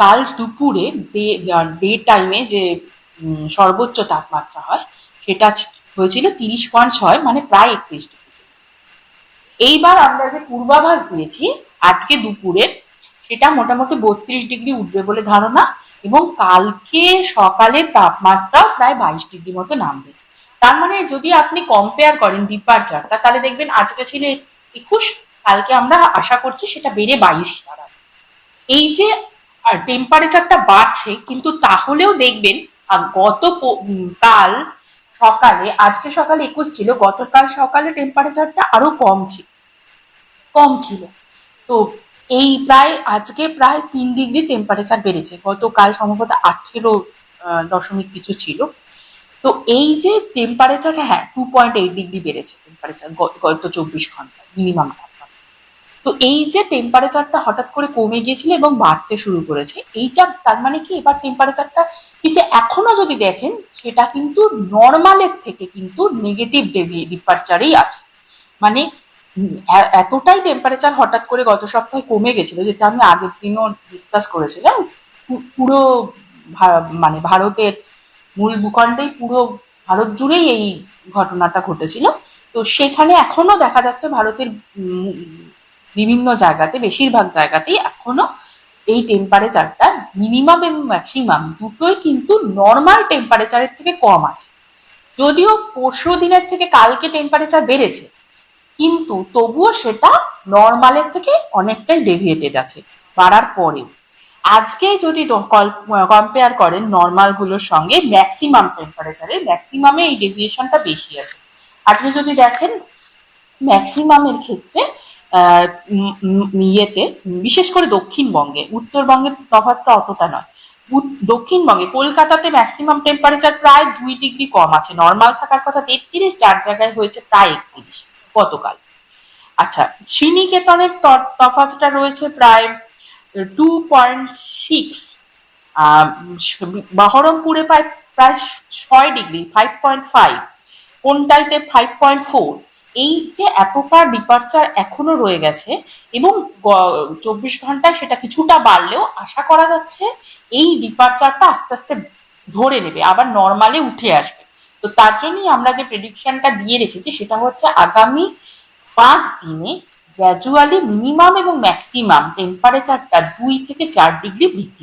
কাল দুপুরে ডে টাইমে যে সর্বোচ্চ তাপমাত্রা হয় সেটা হয়েছিল 30.6, মানে প্রায় 31 ডিগ্রি। এইবার আমরা যে পূর্বাভাস দিয়েছি আজকে দুপুরের, সেটা মোটামুটি 32 ডিগ্রি উঠবে বলে ধারণা, এবং কালকে সকালে তাপমাত্রা প্রায় 22 ডিগ্রি মতো নামবে। তার মানে যদি আপনি কম্পেয়ার করেন ডিপারচারটা, তাহলে দেখবেন আজকে ছিল 21, কালকে আমরা আশা করছি সেটা বেড়ে 22 দাঁড়াবে। এই যে টেম্পারেচারটা বাড়ছে, কিন্তু তাহলেও দেখবেন কাল সকালে, আজকে সকালে 21 ছিল, গতকাল সকালে টেম্পারেচারটা আরো কম ছিল। তো এই আজকে প্রায় 3 ডিগ্রি টেম্পারেচার বেড়েছে, গতকাল সম্ভবত 18 দশমিক কিছু ছিল। তো এই যে টেম্পারেচার, হ্যাঁ 2.8 ডিগ্রি বেড়েছে টেম্পারেচার গত 24 ঘন্টায় মিনিমাম তাপমাত্রা। তো এই যে টেম্পারেচারটা হঠাৎ করে কমে গিয়েছিল এবং বাড়তে শুরু করেছে, এইটা তার মানে কি এবার টেম্পারেচারটা কিন্তু এখনো যদি দেখেন সেটা কিন্তু নর্মালের থেকে কিন্তু নেগেটিভ ডিপারচারেই আছে। মানে এতটাই টেম্পারেচার হঠাৎ করে গত সপ্তাহে কমে গেছিল, যেটা আমি আগের দিনও ডিসকাস করেছিলাম। পুরো মানে ভারতের মূল ভূখণ্ডেই, পুরো ভারত জুড়েই এই ঘটনাটা ঘটেছিল। তো সেখানে এখনো দেখা যাচ্ছে ভারতের বিভিন্ন জায়গাতে, বেশিরভাগ জায়গাতেই এখনো এই টেম্পারেচারটা মিনিমাম এবং ম্যাক্সিমাম দুটোই কিন্তু নর্মাল টেম্পারেচারের থেকে কম আছে। যদিও পরশু দিনের থেকে কালকে টেম্পারেচার বেড়েছে, কিন্তু তবুও সেটা নর্মালের থেকে অনেকটাই ডেভিয়েটেড আছে বাড়ার পরেও। আজকে যদি কম্পেয়ার করেন নর্মাল গুলোর সঙ্গে ম্যাক্সিমাম টেম্পারেচারে, ম্যাক্সিমামে এই ডেভিয়েশনটা বেশি আছে। আজকে যদি দেখেন ম্যাক্সিমামের ক্ষেত্রে ইয়েতে, বিশেষ করে দক্ষিণবঙ্গে, উত্তরবঙ্গের তফাৎটা অতটা নয়, দক্ষিণবঙ্গে কলকাতাতে ম্যাক্সিমাম টেম্পারেচার প্রায় 2 ডিগ্রি কম আছে, নর্মাল থাকার কথা 33, যার জায়গায় হয়েছে প্রায় 31 গতকাল। আচ্ছা, শ্রীনিকেতনের তফাৎটা রয়েছে প্রায় 2.6, বহরমপুরে প্রায় 6 ডিগ্রি, 5.5, কোনটাইতে 5.4। এই যে এতটা ডিপারচার এখনো রয়ে গেছে, এবং 24 ঘন্টায় সেটা কিছুটা বাড়লেও আশা করা যাচ্ছে এই ডিপারচারটা আস্তে আস্তে ধরে নেবে, আবার নর্মালে উঠে আসবে। তো তার জন্যই আমরা যে প্রেডিকশনটা দিয়ে রেখেছি সেটা হচ্ছে আগামী 5 দিনে গ্র্যাজুয়ালি মিনিমাম এবং ম্যাক্সিমাম টেম্পারেচারটা 2 থেকে 4 ডিগ্রি বৃদ্ধি পাবে।